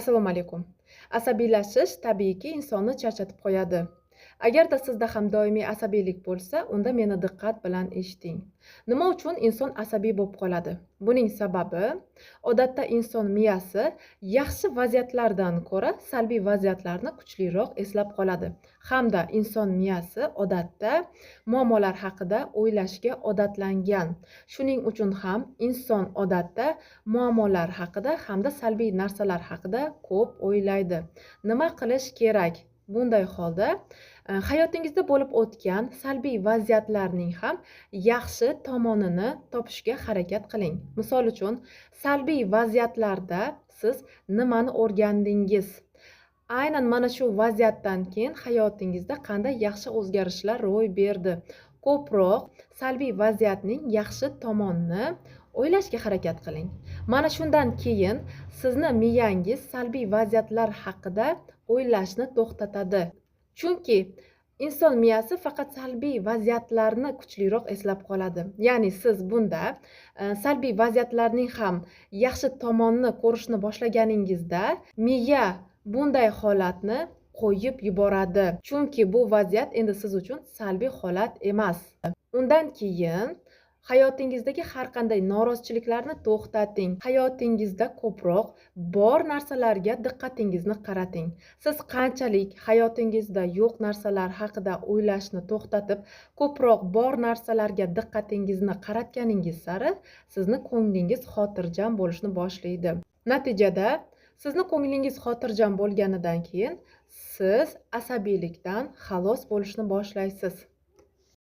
Assalomu alaykum. Asabiylashish tabiiyki insonni charchatib qo'yadi. Agarda sizda ham doimiy asabiylik bo'lsa, unda meni diqqat bilan eshiting. Nima uchun inson asabiy bo'lib qoladi? Buning sababi odatda inson miyasi yaxshi vaziyatlardan ko'ra salbiy vaziyatlarni kuchliroq eslab qoladi. Hamda inson miyasi odatda muammolar haqida o'ylashga odatlangan. Shuning uchun ham inson odatda muammolar haqida hamda salbiy narsalar haqida ko'p o'ylaydi. Nima qilish kerak? Bunday holda hayotingizda bo'lib o'tgan salbiy vaziyatlarning ham yaxshi tomonini topishga harakat qiling. Misol uchun, salbiy vaziyatlarda siz nimani o'rgandingiz? Aynan mana shu vaziyatdan keyin hayotingizda qanday yaxshi o'zgarishlar ro'y berdi? Ko'proq salbiy vaziyatning yaxshi tomonini o'ylashga harakat qiling. Mana shundan keyin sizni miyangiz salbiy vaziyatlar haqida o'ylashni to'xtatadi. Chunki inson miyasi faqat salbiy vaziyatlarni kuchliroq eslab qoladi. Ya'ni siz bunda salbiy vaziyatlarning ham yaxshi tomonini ko'rishni boshlaganingizda miya bunday holatni qo'yib yuboradi. Chunki bu vaziyat endi siz uchun salbiy holat emas. Undan keyin hayotingizdagi har qanday norozichiliklarni to'xtating. Hayotingizda ko'proq bor narsalarga diqqatingizni qarating. Siz qanchalik hayotingizda yo'q narsalar haqida o'ylashni to'xtatib, ko'proq bor narsalarga diqqatingizni qaratganingiz sari sizni ko'nglingiz xotirjam bo'lishni boshlaydi. Natijada sizni ko'nglingiz xotirjam bo'lganidan keyin siz asabiylikdan xalos bo'lishni boshlaysiz.